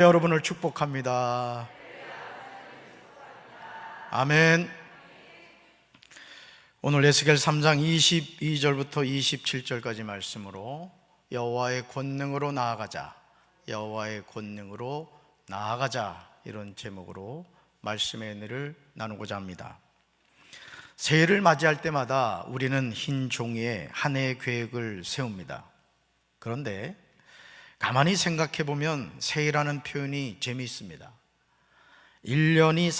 여러분을 축복합니다. 아멘. 오늘 에스겔 3장 22절부터 27절까지 말씀으로 여호와의 권능으로 나아가자, 여호와의 권능으로 나아가자, 이런 제목으로 말씀의 은혜를 나누고자 합니다. 새해를 맞이할 때마다 우리는 흰 종이에 한 해의 계획을 세웁니다. 그런데 가만히 생각해 보면 새해라는 표현이 재미있습니다. 1년이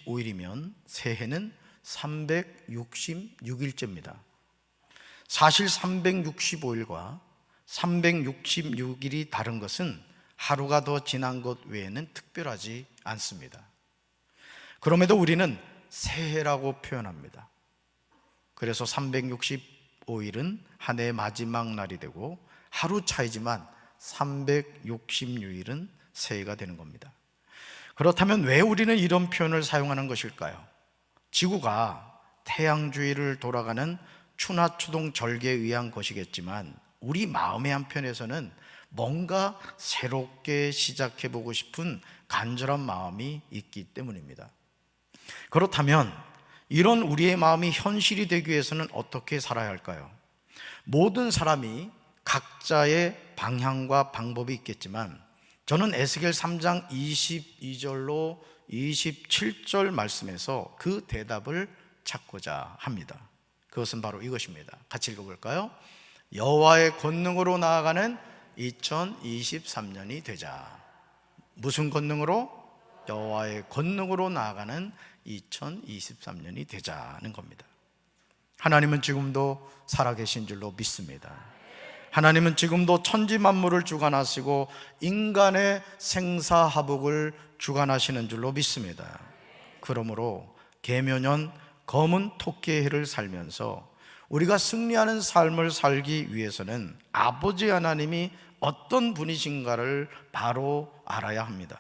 365일이면 새해는 366일째입니다. 사실 365일과 366일이 다른 것은 하루가 더 지난 것 외에는 특별하지 않습니다. 그럼에도 우리는 새해라고 표현합니다. 그래서 365일은 한 해의 마지막 날이 되고 하루 차이지만 366일은 새해가 되는 겁니다. 그렇다면 왜 우리는 이런 표현을 사용하는 것일까요? 지구가 태양주위를 돌아가는 추나추동 절개에 의한 것이겠지만 우리 마음의 한편에서는 뭔가 새롭게 시작해보고 싶은 간절한 마음이 있기 때문입니다. 그렇다면 이런 우리의 마음이 현실이 되기 위해서는 어떻게 살아야 할까요? 모든 사람이 각자의 방향과 방법이 있겠지만 저는 에스겔 3장 22절로 27절 말씀에서 그 대답을 찾고자 합니다. 그것은 바로 이것입니다. 같이 읽어볼까요? 여호와의 권능으로 나아가는 2023년이 되자. 무슨 권능으로? 여호와의 권능으로 나아가는 2023년이 되자는 겁니다. 하나님은 지금도 살아계신 줄로 믿습니다. 하나님은 지금도 천지 만물을 주관하시고 인간의 생사화복을 주관하시는 줄로 믿습니다. 그러므로 계묘년 검은 토끼의 해를 살면서 우리가 승리하는 삶을 살기 위해서는 아버지 하나님이 어떤 분이신가를 바로 알아야 합니다.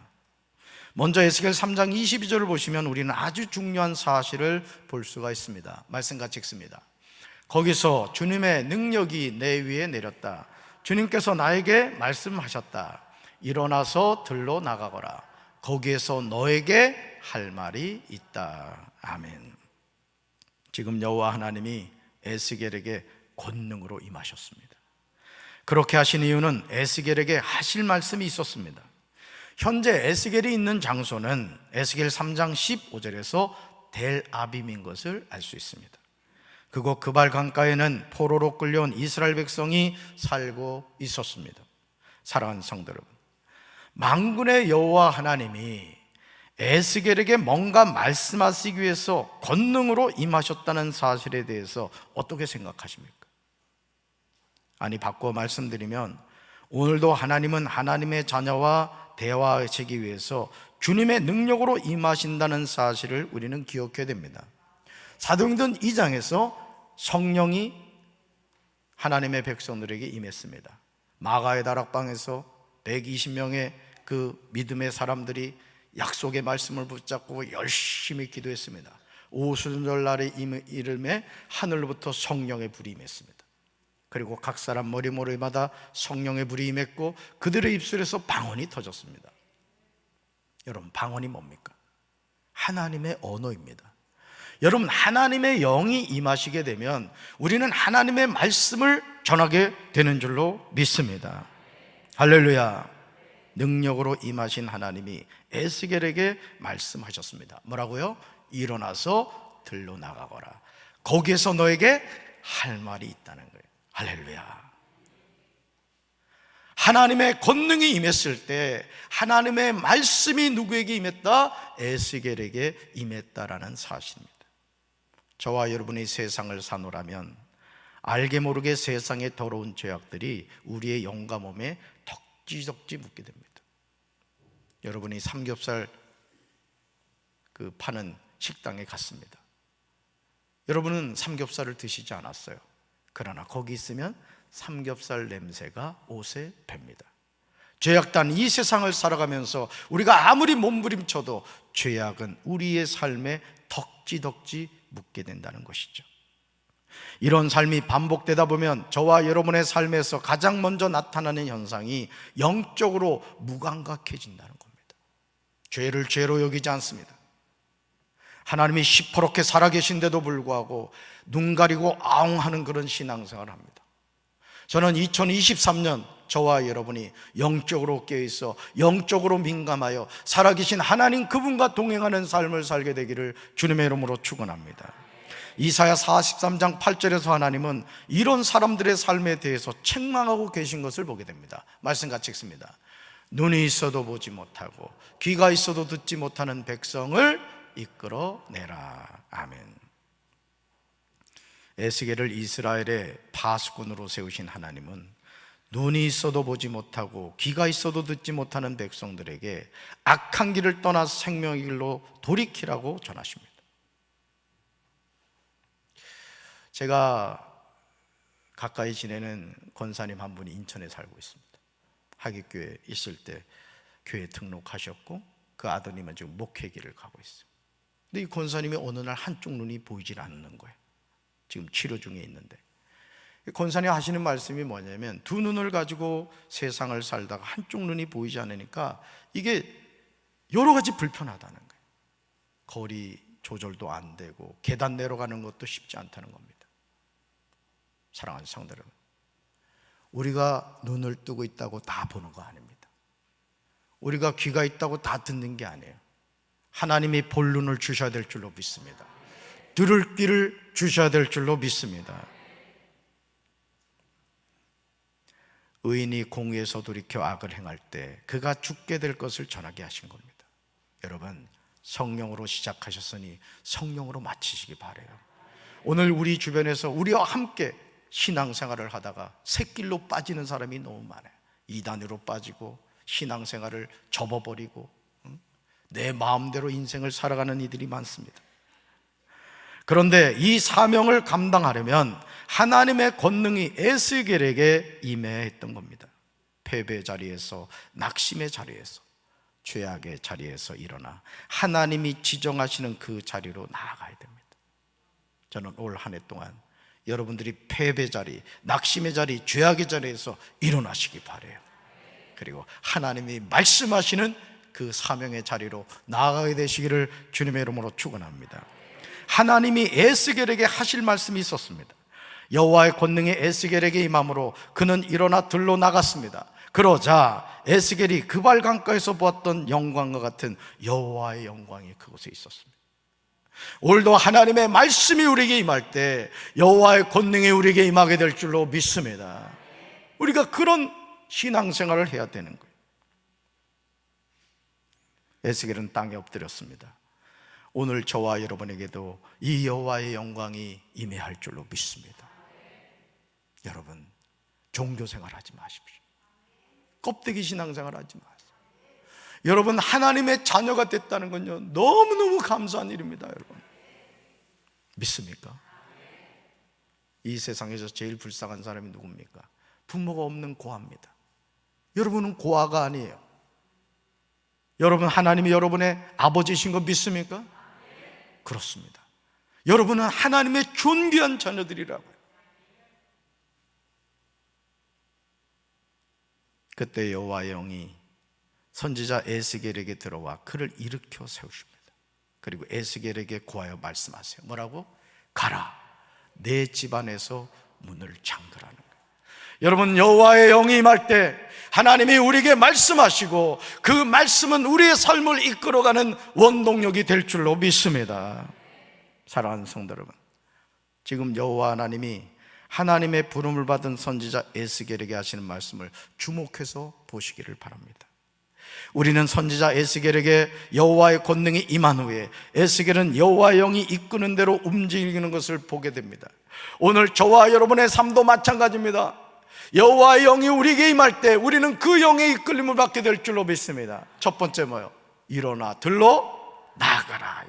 먼저 에스겔 3장 22절을 보시면 우리는 아주 중요한 사실을 볼 수가 있습니다. 말씀 같이 읽습니다. 거기서 주님의 능력이 내 위에 내렸다. 주님께서 나에게 말씀하셨다. 일어나서 들러 나가거라. 거기에서 너에게 할 말이 있다. 아멘. 지금 여호와 하나님이 에스겔에게 권능으로 임하셨습니다. 그렇게 하신 이유는 에스겔에게 하실 말씀이 있었습니다. 현재 에스겔이 있는 장소는 에스겔 3장 15절에서 델아빔인 것을 알 수 있습니다. 그곳 그발 강가에는 포로로 끌려온 이스라엘 백성이 살고 있었습니다. 사랑하는 성도 여러분, 만군의 여호와 하나님이 에스겔에게 뭔가 말씀하시기 위해서 권능으로 임하셨다는 사실에 대해서 어떻게 생각하십니까? 아니, 바꿔 말씀드리면 오늘도 하나님은 하나님의 자녀와 대화하시기 위해서 주님의 능력으로 임하신다는 사실을 우리는 기억해야 됩니다. 사도행전 2장에서 성령이 하나님의 백성들에게 임했습니다. 마가의 다락방에서 120명의 그 믿음의 사람들이 약속의 말씀을 붙잡고 열심히 기도했습니다. 오순절날의 이름에 하늘로부터 성령의 불이 임했습니다. 그리고 각 사람 머리마다 성령의 불이 임했고 그들의 입술에서 방언이 터졌습니다. 여러분, 방언이 뭡니까? 하나님의 언어입니다. 여러분, 하나님의 영이 임하시게 되면 우리는 하나님의 말씀을 전하게 되는 줄로 믿습니다. 할렐루야. 능력으로 임하신 하나님이 에스겔에게 말씀하셨습니다. 뭐라고요? 일어나서 들러 나가거라. 거기에서 너에게 할 말이 있다는 거예요. 할렐루야. 하나님의 권능이 임했을 때 하나님의 말씀이 누구에게 임했다? 에스겔에게 임했다라는 사실입니다. 저와 여러분이 세상을 사노라면 알게 모르게 세상의 더러운 죄악들이 우리의 영과 몸에 덕지덕지 묻게 됩니다. 여러분이 삼겹살 파는 식당에 갔습니다. 여러분은 삼겹살을 드시지 않았어요. 그러나 거기 있으면 삼겹살 냄새가 옷에 뱄니다. 죄악단 이 세상을 살아가면서 우리가 아무리 몸부림쳐도 죄악은 우리의 삶에 덕지덕지 묻게 된다는 것이죠. 이런 삶이 반복되다 보면 저와 여러분의 삶에서 가장 먼저 나타나는 현상이 영적으로 무감각해진다는 겁니다. 죄를 죄로 여기지 않습니다. 하나님이 시퍼렇게 살아계신데도 불구하고 눈 가리고 아웅하는 그런 신앙생활을 합니다. 저는 2023년 저와 여러분이 영적으로 깨어있어 영적으로 민감하여 살아계신 하나님 그분과 동행하는 삶을 살게 되기를 주님의 이름으로 축원합니다. 이사야 43장 8절에서 하나님은 이런 사람들의 삶에 대해서 책망하고 계신 것을 보게 됩니다. 말씀 같이 읽습니다. 눈이 있어도 보지 못하고 귀가 있어도 듣지 못하는 백성을 이끌어내라. 아멘. 에스겔을 이스라엘의 파수꾼으로 세우신 하나님은 눈이 있어도 보지 못하고 귀가 있어도 듣지 못하는 백성들에게 악한 길을 떠나 생명의 길로 돌이키라고 전하십니다. 제가 가까이 지내는 권사님 한 분이 인천에 살고 있습니다. 하객교회 있을 때 교회 등록하셨고 그 아드님은 지금 목회길을 가고 있어요. 근데 이 권사님이 어느 날 한쪽 눈이 보이질 않는 거예요. 지금 치료 중에 있는데 권사님 하시는 말씀이 뭐냐면 두 눈을 가지고 세상을 살다가 한쪽 눈이 보이지 않으니까 이게 여러 가지 불편하다는 거예요. 거리 조절도 안 되고 계단 내려가는 것도 쉽지 않다는 겁니다. 사랑하는 성도 여러분, 우리가 눈을 뜨고 있다고 다 보는 거 아닙니다. 우리가 귀가 있다고 다 듣는 게 아니에요. 하나님이 볼 눈을 주셔야 될 줄로 믿습니다. 들을 귀를 주셔야 될 줄로 믿습니다. 의인이 공의에서 돌이켜 악을 행할 때 그가 죽게 될 것을 전하게 하신 겁니다. 여러분, 성령으로 시작하셨으니 성령으로 마치시기 바라요. 오늘 우리 주변에서 우리와 함께 신앙생활을 하다가 샛길로 빠지는 사람이 너무 많아요. 이단으로 빠지고 신앙생활을 접어버리고 내 마음대로 인생을 살아가는 이들이 많습니다. 그런데 이 사명을 감당하려면 하나님의 권능이 에스겔에게 임했던 겁니다. 패배의 자리에서, 낙심의 자리에서, 죄악의 자리에서 일어나 하나님이 지정하시는 그 자리로 나아가야 됩니다. 저는 올 한 해 동안 여러분들이 패배 자리, 낙심의 자리, 죄악의 자리에서 일어나시기 바라요. 그리고 하나님이 말씀하시는 그 사명의 자리로 나아가게 되시기를 주님의 이름으로 축원합니다. 하나님이 에스겔에게 하실 말씀이 있었습니다. 여호와의 권능이 에스겔에게 임함으로 그는 일어나 들로 나갔습니다. 그러자 에스겔이 그발 강가에서 보았던 영광과 같은 여호와의 영광이 그곳에 있었습니다. 오늘도 하나님의 말씀이 우리에게 임할 때 여호와의 권능이 우리에게 임하게 될 줄로 믿습니다. 우리가 그런 신앙생활을 해야 되는 거예요. 에스겔은 땅에 엎드렸습니다. 오늘 저와 여러분에게도 이 여호와의 영광이 임해할 줄로 믿습니다. 여러분, 종교생활 하지 마십시오. 껍데기 신앙생활 하지 마세요. 여러분, 하나님의 자녀가 됐다는 건요, 너무너무 감사한 일입니다. 여러분, 믿습니까? 이 세상에서 제일 불쌍한 사람이 누굽니까? 부모가 없는 고아입니다. 여러분은 고아가 아니에요. 여러분, 하나님이 여러분의 아버지이신 거 믿습니까? 그렇습니다. 여러분은 하나님의 존귀한 자녀들이라고요. 그때 여호와의 영이 선지자 에스겔에게 들어와 그를 일으켜 세우십니다. 그리고 에스겔에게 고하여 말씀하세요. 뭐라고? 가라, 내 집안에서 문을 잠그라는 거예요. 여러분, 여호와의 영이 임할 때 하나님이 우리에게 말씀하시고 그 말씀은 우리의 삶을 이끌어가는 원동력이 될 줄로 믿습니다. 사랑하는 성도 여러분, 지금 여호와 하나님이 하나님의 부름을 받은 선지자 에스겔에게 하시는 말씀을 주목해서 보시기를 바랍니다. 우리는 선지자 에스겔에게 여호와의 권능이 임한 후에 에스겔은 여호와의 영이 이끄는 대로 움직이는 것을 보게 됩니다. 오늘 저와 여러분의 삶도 마찬가지입니다. 여호와의 영이 우리에게 임할 때 우리는 그 영의 이끌림을 받게 될 줄로 믿습니다. 첫 번째 뭐요? 일어나 들로 나가라.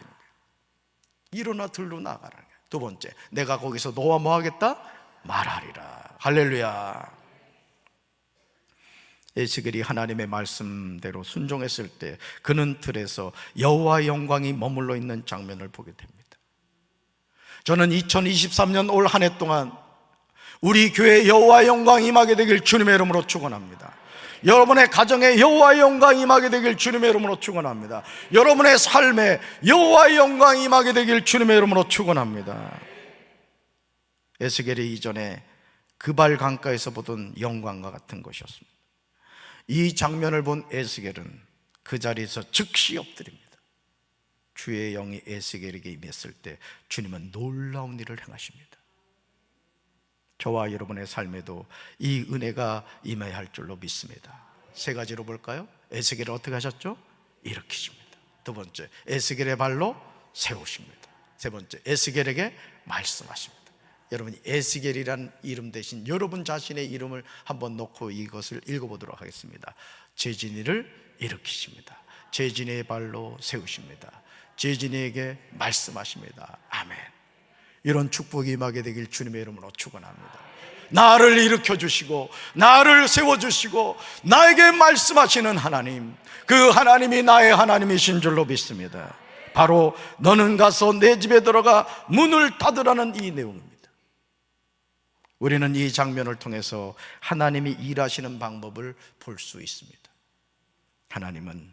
일어나 들로 나가라. 두 번째, 내가 거기서 너와 뭐 하겠다? 말하리라. 할렐루야. 에스겔이 하나님의 말씀대로 순종했을 때 그는 들에서 여호와의 영광이 머물러 있는 장면을 보게 됩니다. 저는 2023년 올 한 해 동안 우리 교회 여호와의 영광이 임하게 되길 주님의 이름으로 축원합니다. 여러분의 가정에 여호와의 영광이 임하게 되길 주님의 이름으로 축원합니다. 여러분의 삶에 여호와의 영광이 임하게 되길 주님의 이름으로 축원합니다. 에스겔이 이전에 그발 강가에서 보던 영광과 같은 것이었습니다. 이 장면을 본 에스겔은 그 자리에서 즉시 엎드립니다. 주의 영이 에스겔에게 임했을 때 주님은 놀라운 일을 행하십니다. 저와 여러분의 삶에도 이 은혜가 임해야 할 줄로 믿습니다. 세 가지로 볼까요? 에스겔을 어떻게 하셨죠? 일으키십니다. 두 번째, 에스겔의 발로 세우십니다. 세 번째, 에스겔에게 말씀하십니다. 여러분이 에스겔이란 이름 대신 여러분 자신의 이름을 한번 놓고 이것을 읽어보도록 하겠습니다. 제진이를 일으키십니다. 제진이의 발로 세우십니다. 제진이에게 말씀하십니다. 아멘. 이런 축복이 임하게 되길 주님의 이름으로 축원합니다. 나를 일으켜 주시고 나를 세워 주시고 나에게 말씀하시는 하나님, 그 하나님이 나의 하나님이신 줄로 믿습니다. 바로 너는 가서 내 집에 들어가 문을 닫으라는 이 내용입니다. 우리는 이 장면을 통해서 하나님이 일하시는 방법을 볼 수 있습니다. 하나님은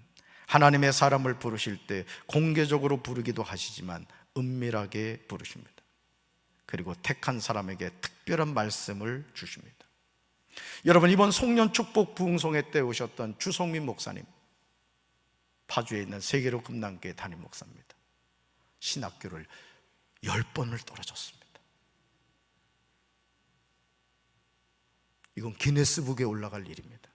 하나님의 사람을 부르실 때 공개적으로 부르기도 하시지만 은밀하게 부르십니다. 그리고 택한 사람에게 특별한 말씀을 주십니다. 여러분, 이번 송년 축복 부흥송회 때 오셨던 주성민 목사님, 파주에 있는 세계로 금남교회 담임 목사입니다. 신학교를 10번을 떨어졌습니다. 이건 기네스북에 올라갈 일입니다.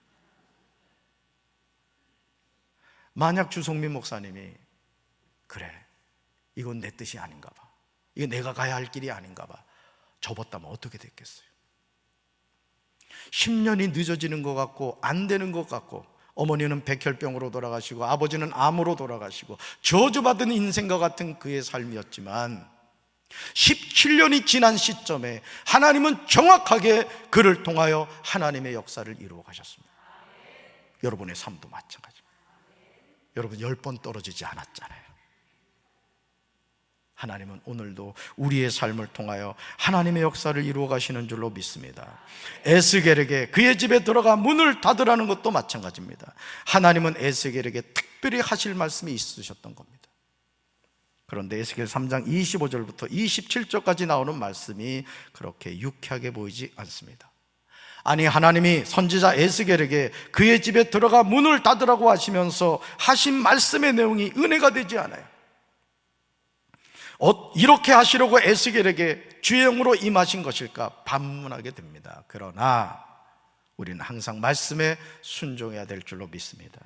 만약 주성민 목사님이 그래, 이건 내 뜻이 아닌가 봐, 이거 내가 가야 할 길이 아닌가 봐, 접었다면 어떻게 됐겠어요? 10년이 늦어지는 것 같고 안 되는 것 같고, 어머니는 백혈병으로 돌아가시고 아버지는 암으로 돌아가시고 저주받은 인생과 같은 그의 삶이었지만 17년이 지난 시점에 하나님은 정확하게 그를 통하여 하나님의 역사를 이루어 가셨습니다. 여러분의 삶도 마찬가지입니다. 여러분 10번 떨어지지 않았잖아요. 하나님은 오늘도 우리의 삶을 통하여 하나님의 역사를 이루어 가시는 줄로 믿습니다. 에스겔에게 그의 집에 들어가 문을 닫으라는 것도 마찬가지입니다. 하나님은 에스겔에게 특별히 하실 말씀이 있으셨던 겁니다. 그런데 에스겔 3장 25절부터 27절까지 나오는 말씀이 그렇게 유쾌하게 보이지 않습니다. 아니, 하나님이 선지자 에스겔에게 그의 집에 들어가 문을 닫으라고 하시면서 하신 말씀의 내용이 은혜가 되지 않아요. 이렇게 하시려고 에스겔에게 주의 영으로 임하신 것일까 반문하게 됩니다. 그러나 우리는 항상 말씀에 순종해야 될 줄로 믿습니다.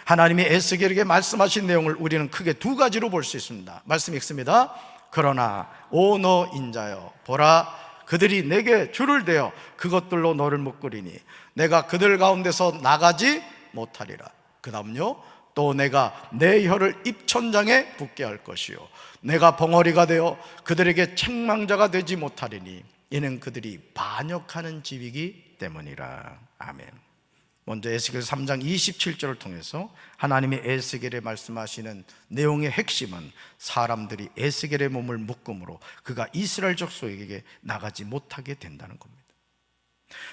하나님이 에스겔에게 말씀하신 내용을 우리는 크게 두 가지로 볼 수 있습니다. 말씀 읽습니다. 그러나 오 너 인자여, 보라, 그들이 내게 줄을 대어 그것들로 너를 묶으리니 내가 그들 가운데서 나가지 못하리라. 그 다음요, 또 내가 내 혀를 입천장에 붙게 할 것이요 내가 벙어리가 되어 그들에게 책망자가 되지 못하리니 이는 그들이 반역하는 집이기 때문이라. 아멘. 먼저 에스겔 3장 27절을 통해서 하나님이 에스겔에 말씀하시는 내용의 핵심은 사람들이 에스겔의 몸을 묶음으로 그가 이스라엘 족속에게 나가지 못하게 된다는 겁니다.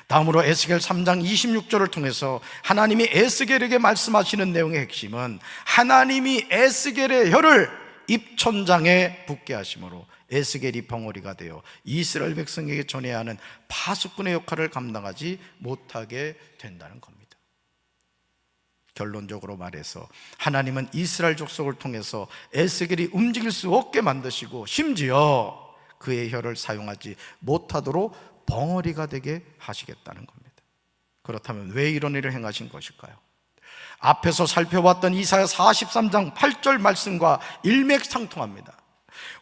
다음으로 에스겔 3장 26절을 통해서 하나님이 에스겔에게 말씀하시는 내용의 핵심은 하나님이 에스겔의 혀를 입천장에 붙게 하심으로 에스겔이 벙어리가 되어 이스라엘 백성에게 전해야 하는 파수꾼의 역할을 감당하지 못하게 된다는 겁니다. 결론적으로 말해서 하나님은 이스라엘 족속을 통해서 에스겔이 움직일 수 없게 만드시고 심지어 그의 혀를 사용하지 못하도록 벙어리가 되게 하시겠다는 겁니다. 그렇다면 왜 이런 일을 행하신 것일까요? 앞에서 살펴봤던 이사야 43장 8절 말씀과 일맥상통합니다.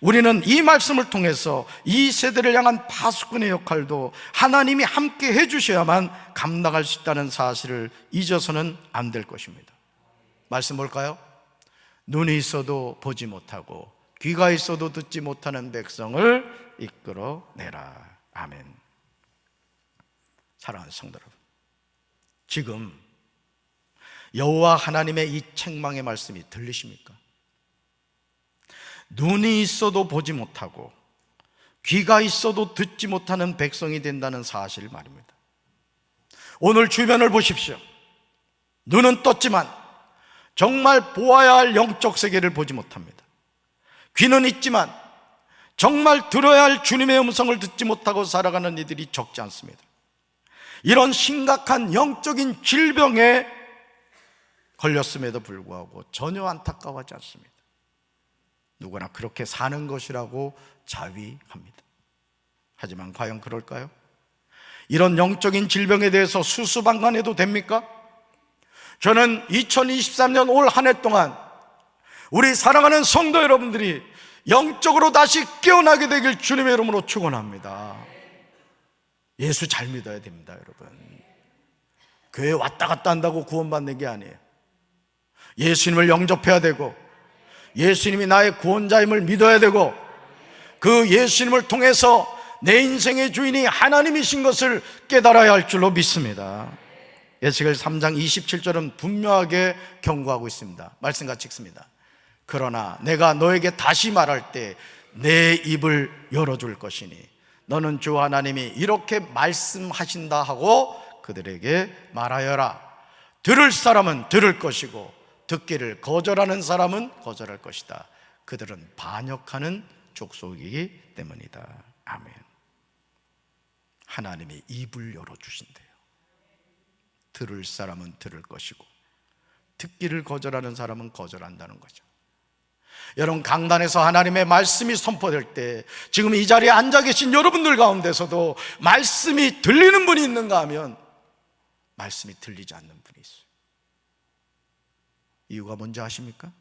우리는 이 말씀을 통해서 이 세대를 향한 파수꾼의 역할도 하나님이 함께 해주셔야만 감당할 수 있다는 사실을 잊어서는 안 될 것입니다. 말씀 볼까요? 눈이 있어도 보지 못하고 귀가 있어도 듣지 못하는 백성을 이끌어내라. 아멘. 사랑하는 성도 여러분, 지금 여호와 하나님의 이 책망의 말씀이 들리십니까? 눈이 있어도 보지 못하고 귀가 있어도 듣지 못하는 백성이 된다는 사실 말입니다. 오늘 주변을 보십시오. 눈은 떴지만 정말 보아야 할 영적 세계를 보지 못합니다. 귀는 있지만 정말 들어야 할 주님의 음성을 듣지 못하고 살아가는 이들이 적지 않습니다. 이런 심각한 영적인 질병에 걸렸음에도 불구하고 전혀 안타까워하지 않습니다. 누구나 그렇게 사는 것이라고 자위합니다. 하지만 과연 그럴까요? 이런 영적인 질병에 대해서 수수방관해도 됩니까? 저는 2023년 올 한 해 동안 우리 사랑하는 성도 여러분들이 영적으로 다시 깨어나게 되길 주님의 이름으로 축원합니다. 예수 잘 믿어야 됩니다, 여러분. 교회 왔다 갔다 한다고 구원받는 게 아니에요. 예수님을 영접해야 되고, 예수님이 나의 구원자임을 믿어야 되고, 그 예수님을 통해서 내 인생의 주인이 하나님이신 것을 깨달아야 할 줄로 믿습니다. 에스겔 3장 27절은 분명하게 경고하고 있습니다. 말씀 같이 읽습니다. 그러나 내가 너에게 다시 말할 때 내 입을 열어줄 것이니 너는 주 하나님이 이렇게 말씀하신다 하고 그들에게 말하여라. 들을 사람은 들을 것이고 듣기를 거절하는 사람은 거절할 것이다. 그들은 반역하는 족속이기 때문이다. 아멘. 하나님이 입을 열어주신대요. 들을 사람은 들을 것이고 듣기를 거절하는 사람은 거절한다는 거죠. 여러분, 강단에서 하나님의 말씀이 선포될 때 지금 이 자리에 앉아 계신 여러분들 가운데서도 말씀이 들리는 분이 있는가 하면 말씀이 들리지 않는 분이 있어요. 이유가 뭔지 아십니까?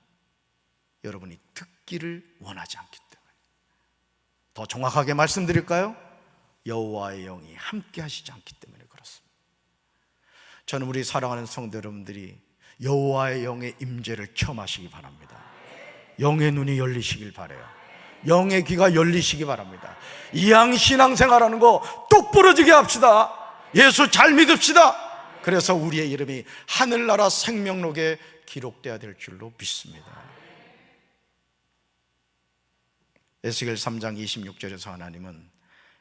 여러분이 듣기를 원하지 않기 때문에. 더 정확하게 말씀드릴까요? 여호와의 영이 함께 하시지 않기 때문에 그렇습니다. 저는 우리 사랑하는 성도 여러분들이 여호와의 영의 임재를 체험하시기 바랍니다. 영의 눈이 열리시길 바라요. 영의 귀가 열리시기 바랍니다. 이양 신앙생활하는 거 똑부러지게 합시다. 예수 잘 믿읍시다. 그래서 우리의 이름이 하늘나라 생명록에 기록되어야 될 줄로 믿습니다. 에스겔 3장 26절에서 하나님은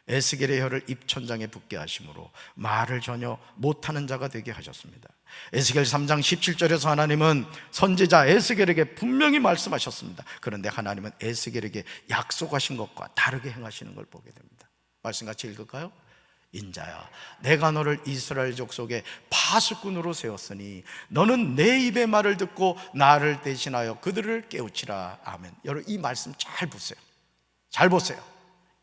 에스겔의 혀를 입천장에 붙게 하심으로 말을 전혀 못하는 자가 되게 하셨습니다. 에스겔 3장 17절에서 하나님은 선지자 에스겔에게 분명히 말씀하셨습니다. 그런데 하나님은 에스겔에게 약속하신 것과 다르게 행하시는 걸 보게 됩니다. 말씀 같이 읽을까요? 인자야, 내가 너를 이스라엘 족속의 파수꾼으로 세웠으니 너는 내 입의 말을 듣고 나를 대신하여 그들을 깨우치라. 아멘. 여러분, 이 말씀 잘 보세요. 잘 보세요.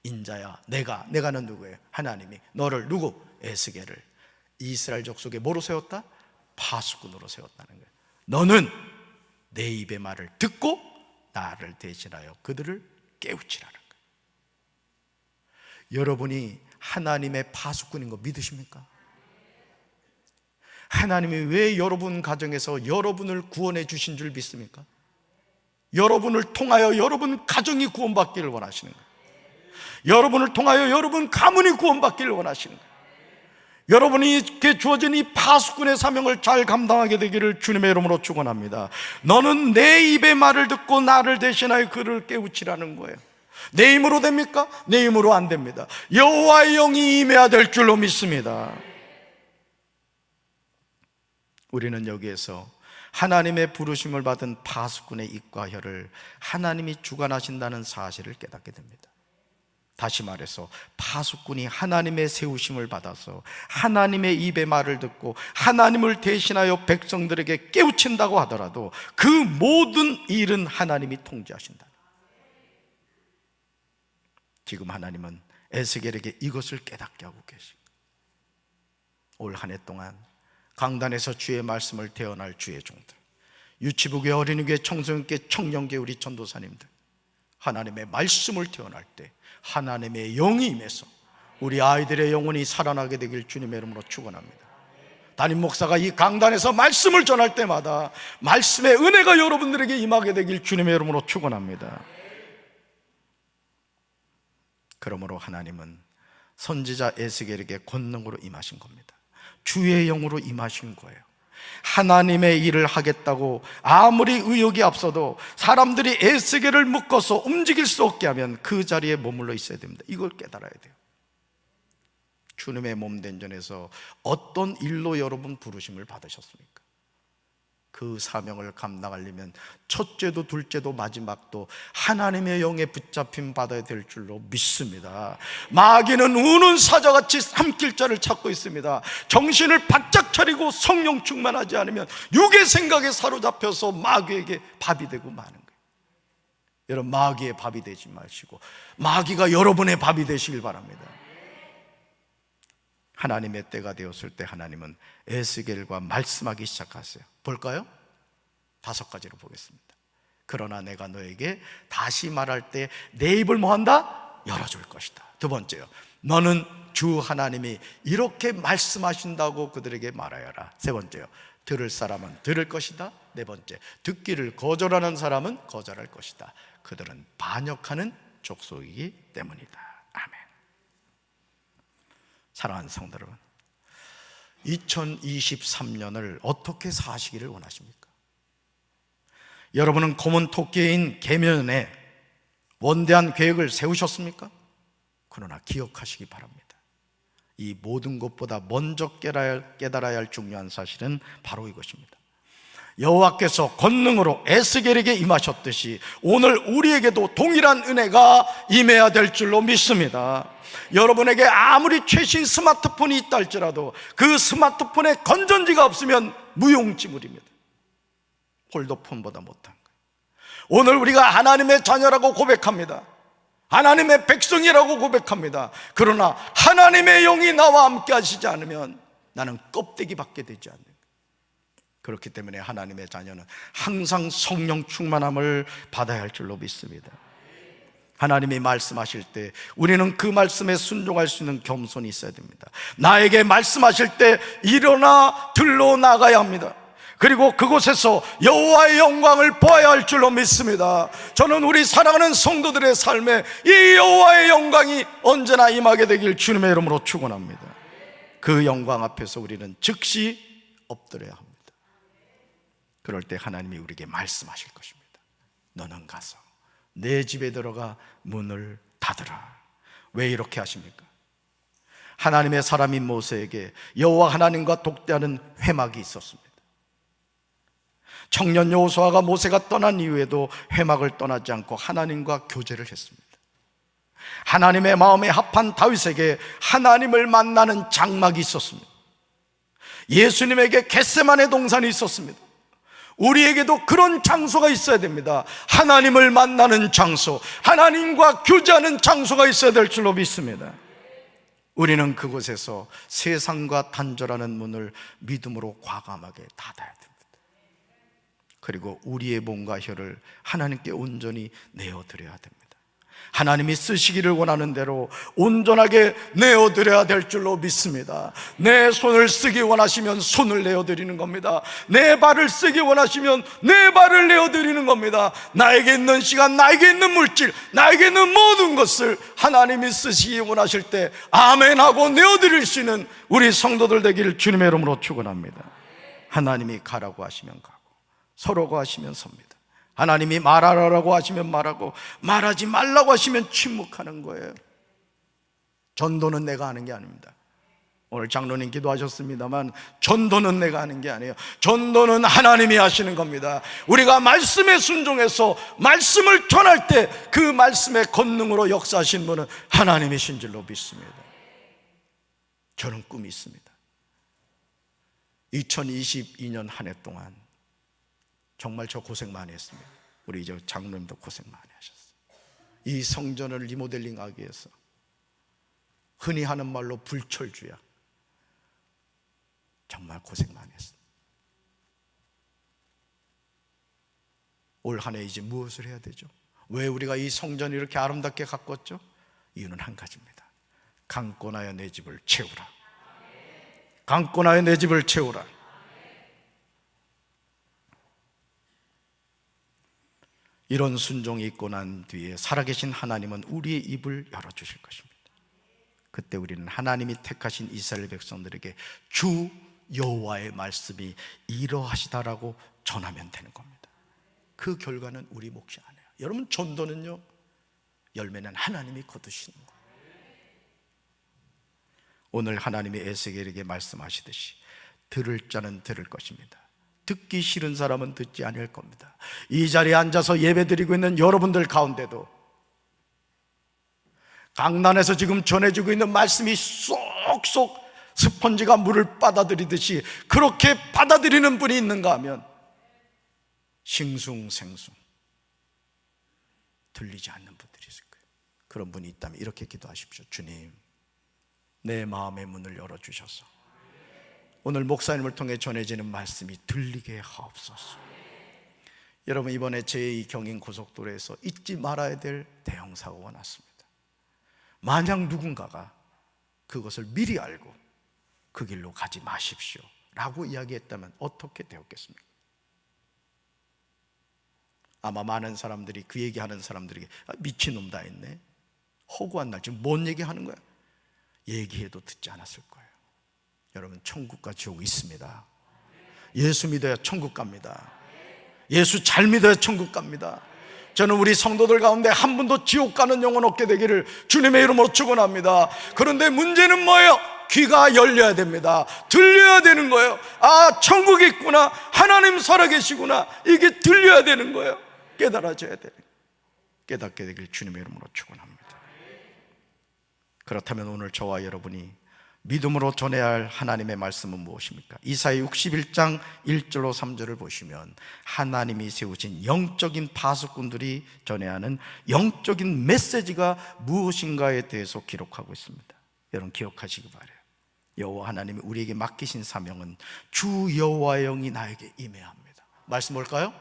인자야, 내가는 누구예요? 하나님이 너를 누구? 에스겔을 이스라엘 족속에 뭐로 세웠다? 파수꾼으로 세웠다는 거예요. 너는 내 입의 말을 듣고 나를 대신하여 그들을 깨우치라는 거예요. 여러분이 하나님의 파수꾼인 거 믿으십니까? 하나님이 왜 여러분 가정에서 여러분을 구원해 주신 줄 믿습니까? 여러분을 통하여 여러분 가정이 구원받기를 원하시는 거예요. 여러분을 통하여 여러분 가문이 구원받기를 원하시는 거예요. 여러분에게 주어진 이 파수꾼의 사명을 잘 감당하게 되기를 주님의 이름으로 축원합니다. 너는 내 입의 말을 듣고 나를 대신하여 그를 깨우치라는 거예요. 내 힘으로 됩니까? 내 힘으로 안 됩니다. 여호와의 영이 임해야 될 줄로 믿습니다. 우리는 여기에서 하나님의 부르심을 받은 파수꾼의 입과 혀를 하나님이 주관하신다는 사실을 깨닫게 됩니다. 다시 말해서 파수꾼이 하나님의 세우심을 받아서 하나님의 입의 말을 듣고 하나님을 대신하여 백성들에게 깨우친다고 하더라도 그 모든 일은 하나님이 통제하신다. 지금 하나님은 에스겔에게 이것을 깨닫게 하고 계십니다. 올 한 해 동안 강단에서 주의 말씀을 대언할 주의 종들, 유치부교회, 어린이교회, 청소년교회, 청년교회 우리 전도사님들, 하나님의 말씀을 대언할 때 하나님의 영이 임해서 우리 아이들의 영혼이 살아나게 되길 주님의 이름으로 축원합니다. 담임 목사가 이 강단에서 말씀을 전할 때마다 말씀의 은혜가 여러분들에게 임하게 되길 주님의 이름으로 축원합니다. 그러므로 하나님은 선지자 에스겔에게 권능으로 임하신 겁니다. 주의 영으로 임하신 거예요. 하나님의 일을 하겠다고 아무리 의욕이 앞서도 사람들이 에스겔을 묶어서 움직일 수 없게 하면 그 자리에 머물러 있어야 됩니다. 이걸 깨달아야 돼요. 주님의 몸된전에서 어떤 일로 여러분 부르심을 받으셨습니까? 그 사명을 감당하려면 첫째도 둘째도 마지막도 하나님의 영에 붙잡힘 받아야 될 줄로 믿습니다. 마귀는 우는 사자같이 삼킬 자를 찾고 있습니다. 정신을 바짝 차리고 성령 충만하지 않으면 육의 생각에 사로잡혀서 마귀에게 밥이 되고 마는 거예요. 여러분, 마귀의 밥이 되지 마시고 마귀가 여러분의 밥이 되시길 바랍니다. 하나님의 때가 되었을 때 하나님은 에스겔과 말씀하기 시작하세요. 볼까요? 5가지로 보겠습니다. 그러나 내가 너에게 다시 말할 때 내 입을 뭐한다? 열어줄 것이다. 두 번째요, 너는 주 하나님이 이렇게 말씀하신다고 그들에게 말하여라. 세 번째요, 들을 사람은 들을 것이다. 네 번째, 듣기를 거절하는 사람은 거절할 것이다. 그들은 반역하는 족속이기 때문이다. 아멘. 사랑하는 성도 여러분, 2023년을 어떻게 사시기를 원하십니까? 여러분은 검은 토끼인 계면에 원대한 계획을 세우셨습니까? 그러나 기억하시기 바랍니다. 이 모든 것보다 먼저 깨달아야 할 중요한 사실은 바로 이것입니다. 여호와께서 권능으로 에스겔에게 임하셨듯이 오늘 우리에게도 동일한 은혜가 임해야 될 줄로 믿습니다. 여러분에게 아무리 최신 스마트폰이 있다 할지라도 그 스마트폰에 건전지가 없으면 무용지물입니다. 폴더폰보다 못한 거예요. 오늘 우리가 하나님의 자녀라고 고백합니다. 하나님의 백성이라고 고백합니다. 그러나 하나님의 영이 나와 함께 하시지 않으면 나는 껍데기밖에 되지 않는 거예요. 그렇기 때문에 하나님의 자녀는 항상 성령 충만함을 받아야 할 줄로 믿습니다. 하나님이 말씀하실 때 우리는 그 말씀에 순종할 수 있는 겸손이 있어야 됩니다. 나에게 말씀하실 때 일어나 들러 나가야 합니다. 그리고 그곳에서 여호와의 영광을 보아야 할 줄로 믿습니다. 저는 우리 사랑하는 성도들의 삶에 이 여호와의 영광이 언제나 임하게 되길 주님의 이름으로 축원합니다. 그 영광 앞에서 우리는 즉시 엎드려야 합니다. 그럴 때 하나님이 우리에게 말씀하실 것입니다. 너는 가서 내 집에 들어가 문을 닫으라. 왜 이렇게 하십니까? 하나님의 사람인 모세에게 여호와 하나님과 독대하는 회막이 있었습니다. 청년 여호수아가 모세가 떠난 이후에도 회막을 떠나지 않고 하나님과 교제를 했습니다. 하나님의 마음에 합한 다윗에게 하나님을 만나는 장막이 있었습니다. 예수님에게 겟세마네 동산이 있었습니다. 우리에게도 그런 장소가 있어야 됩니다. 하나님을 만나는 장소, 하나님과 교제하는 장소가 있어야 될 줄로 믿습니다. 우리는 그곳에서 세상과 단절하는 문을 믿음으로 과감하게 닫아야 됩니다. 그리고 우리의 몸과 혀를 하나님께 온전히 내어드려야 됩니다. 하나님이 쓰시기를 원하는 대로 온전하게 내어드려야 될 줄로 믿습니다. 내 손을 쓰기 원하시면 손을 내어드리는 겁니다. 내 발을 쓰기 원하시면 내 발을 내어드리는 겁니다. 나에게 있는 시간, 나에게 있는 물질, 나에게 있는 모든 것을 하나님이 쓰시기 원하실 때 아멘하고 내어드릴 수 있는 우리 성도들 되기를 주님의 이름으로 축원합니다. 하나님이 가라고 하시면 가고 서라고 하시면 섭니다. 하나님이 말하라고 하시면 말하고 말하지 말라고 하시면 침묵하는 거예요. 전도는 내가 하는 게 아닙니다. 오늘 장로님 기도하셨습니다만 전도는 내가 하는 게 아니에요. 전도는 하나님이 하시는 겁니다. 우리가 말씀에 순종해서 말씀을 전할 때 그 말씀의 권능으로 역사하신 분은 하나님이신 줄로 믿습니다. 저는 꿈이 있습니다. 2022년 한 해 동안 정말 저 고생 많이 했습니다. 우리 이제 장로님도 고생 많이 하셨어요. 이 성전을 리모델링하기 위해서 흔히 하는 말로 불철주야 정말 고생 많이 했어요. 올 한 해 이제 무엇을 해야 되죠? 왜 우리가 이 성전을 이렇게 아름답게 가꿨죠? 이유는 한 가지입니다. 강권하여 내 집을 채우라. 강권하여 내 집을 채우라. 이런 순종이 있고 난 뒤에 살아계신 하나님은 우리의 입을 열어주실 것입니다. 그때 우리는 하나님이 택하신 이스라엘 백성들에게 주 여호와의 말씀이 이러하시다라고 전하면 되는 겁니다. 그 결과는 우리 몫이 아니에요. 여러분, 전도는요, 열매는 하나님이 거두시는 거예요. 오늘 하나님이 에스겔에게 말씀하시듯이 들을 자는 들을 것입니다. 듣기 싫은 사람은 듣지 않을 겁니다. 이 자리에 앉아서 예배드리고 있는 여러분들 가운데도 강단에서 지금 전해지고 있는 말씀이 쏙쏙 스펀지가 물을 빨아들이듯이 그렇게 받아들이는 분이 있는가 하면 싱숭생숭 들리지 않는 분들이 있을 거예요. 그런 분이 있다면 이렇게 기도하십시오. 주님, 내 마음의 문을 열어주셔서 오늘 목사님을 통해 전해지는 말씀이 들리게 하옵소서. 여러분, 이번에 제2 경인 고속도로에서 잊지 말아야 될 대형 사고가 났습니다. 만약 누군가가 그것을 미리 알고 그 길로 가지 마십시오 라고 이야기했다면 어떻게 되었겠습니까? 아마 많은 사람들이, 그 얘기하는 사람들에게 미친놈 다 있네, 허구한 날, 지금 뭔 얘기하는 거야? 얘기해도 듣지 않았을 거예요. 여러분, 천국과 지옥이 있습니다. 예수 믿어야 천국 갑니다. 예수 잘 믿어야 천국 갑니다. 저는 우리 성도들 가운데 한 분도 지옥 가는 영혼 없게 되기를 주님의 이름으로 축원합니다. 그런데 문제는 뭐예요? 귀가 열려야 됩니다. 들려야 되는 거예요. 아, 천국이 있구나, 하나님 살아계시구나, 이게 들려야 되는 거예요. 깨달아져야 되는 거예요. 깨닫게 되길 주님의 이름으로 축원합니다. 그렇다면 오늘 저와 여러분이 믿음으로 전해야 할 하나님의 말씀은 무엇입니까? 이사야 61장 1절로 3절을 보시면 하나님이 세우신 영적인 파수꾼들이 전해야 하는 영적인 메시지가 무엇인가에 대해서 기록하고 있습니다. 여러분, 기억하시기 바라요. 여호와 하나님이 우리에게 맡기신 사명은 주 여호와의 영이 나에게 임해합니다. 말씀 뭘까요?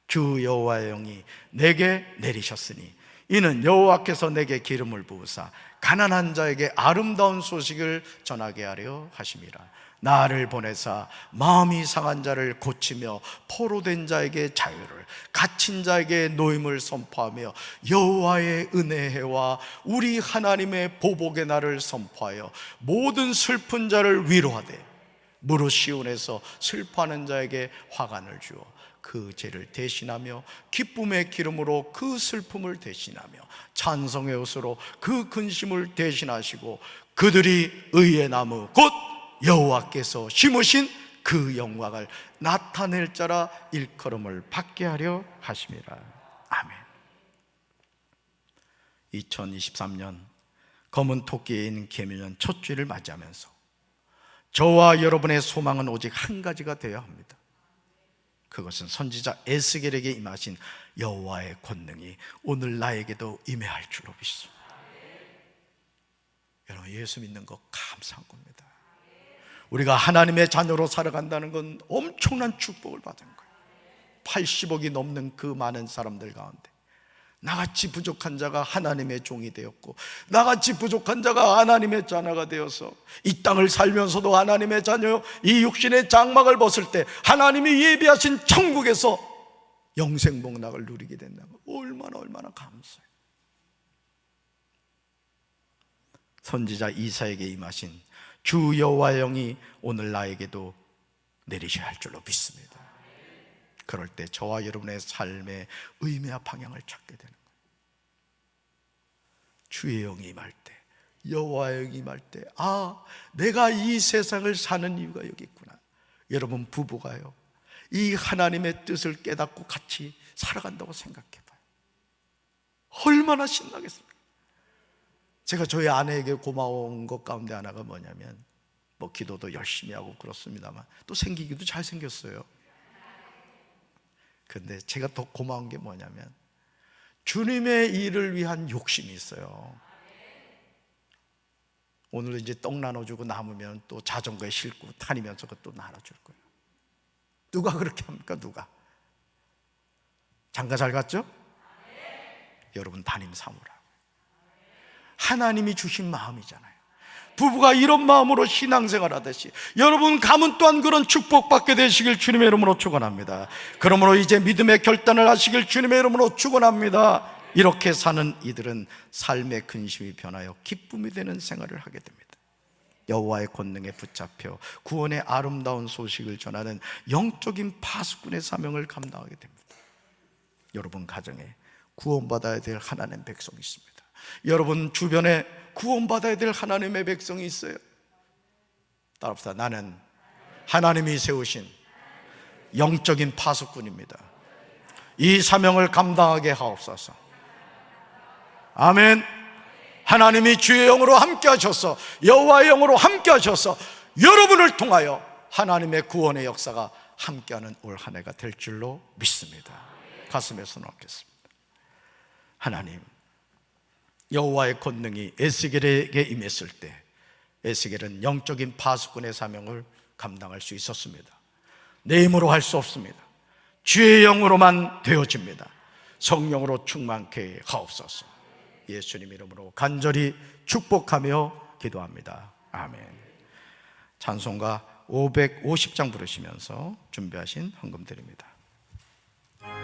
주 여호와의 영이 내게 내리셨으니 이는 여호와께서 내게 기름을 부으사 가난한 자에게 아름다운 소식을 전하게 하려 하심이라. 나를 보내사 마음이 상한 자를 고치며 포로된 자에게 자유를, 갇힌 자에게 노임을 선포하며 여호와의 은혜와 우리 하나님의 보복의 날을 선포하여 모든 슬픈 자를 위로하되 무릇 시온에서 슬퍼하는 자에게 화관을 주어 그 죄를 대신하며 기쁨의 기름으로 그 슬픔을 대신하며 찬송의 옷으로 그 근심을 대신하시고 그들이 의의 나무 곧 여호와께서 심으신 그 영광을 나타낼 자라 일컬음을 받게 하려 하심이라. 아멘. 2023년 검은 토끼인 계명년 첫 주일을 맞이하면서 저와 여러분의 소망은 오직 한 가지가 되어야 합니다. 그것은 선지자 에스겔에게 임하신 여호와의 권능이 오늘 나에게도 임해할 줄로 믿습니다. 여러분, 예수 믿는 거 감사한 겁니다. 우리가 하나님의 자녀로 살아간다는 건 엄청난 축복을 받은 거예요. 80억이 넘는 그 많은 사람들 가운데 나같이 부족한 자가 하나님의 종이 되었고, 나같이 부족한 자가 하나님의 자녀가 되어서 이 땅을 살면서도 하나님의 자녀, 이 육신의 장막을 벗을 때 하나님이 예비하신 천국에서 영생복락을 누리게 된다면 얼마나 감사해요. 선지자 이사에게 임하신 주 여호와의 영이 오늘 나에게도 내리셔야 할 줄로 믿습니다. 그럴 때 저와 여러분의 삶의 의미와 방향을 찾게 되는 거예요. 주의 영이 임할 때, 여호와의 영이 임할 때, 아, 내가 이 세상을 사는 이유가 여기 있구나. 여러분, 부부가요, 이 하나님의 뜻을 깨닫고 같이 살아간다고 생각해봐요. 얼마나 신나겠습니까? 제가 저희 아내에게 고마운 것 가운데 하나가 뭐냐면, 뭐 기도도 열심히 하고 그렇습니다만 또 생기기도 잘생겼어요. 근데 제가 더 고마운 게 뭐냐면 주님의 일을 위한 욕심이 있어요. 오늘 이제 떡 나눠주고 남으면 또 자전거에 싣고 다니면서 그것도 나눠줄 거예요. 누가 그렇게 합니까? 누가? 장가 잘 갔죠? 여러분, 담임 삼으라고. 하나님이 주신 마음이잖아요. 부부가 이런 마음으로 신앙생활 하듯이 여러분 가문 또한 그런 축복받게 되시길 주님의 이름으로 축원합니다. 그러므로 이제 믿음의 결단을 하시길 주님의 이름으로 축원합니다. 이렇게 사는 이들은 삶의 근심이 변하여 기쁨이 되는 생활을 하게 됩니다. 여호와의 권능에 붙잡혀 구원의 아름다운 소식을 전하는 영적인 파수꾼의 사명을 감당하게 됩니다. 여러분 가정에 구원받아야 될 하나님의 백성이 있습니다. 여러분 주변에 구원받아야 될 하나님의 백성이 있어요. 따라합시다. 나는 하나님이 세우신 영적인 파수꾼입니다. 이 사명을 감당하게 하옵소서. 아멘. 하나님이 주의 영으로 함께 하셔서, 여호와의 영으로 함께 하셔서 여러분을 통하여 하나님의 구원의 역사가 함께하는 올 한 해가 될 줄로 믿습니다. 가슴에 손을 얹겠습니다. 하나님, 여호와의 권능이 에스겔에게 임했을 때 에스겔은 영적인 파수꾼의 사명을 감당할 수 있었습니다. 내 힘으로 할 수 없습니다. 주의 영으로만 되어집니다. 성령으로 충만케 하옵소서. 예수님 이름으로 간절히 축복하며 기도합니다. 아멘. 찬송가 550장 부르시면서 준비하신 헌금 드립니다.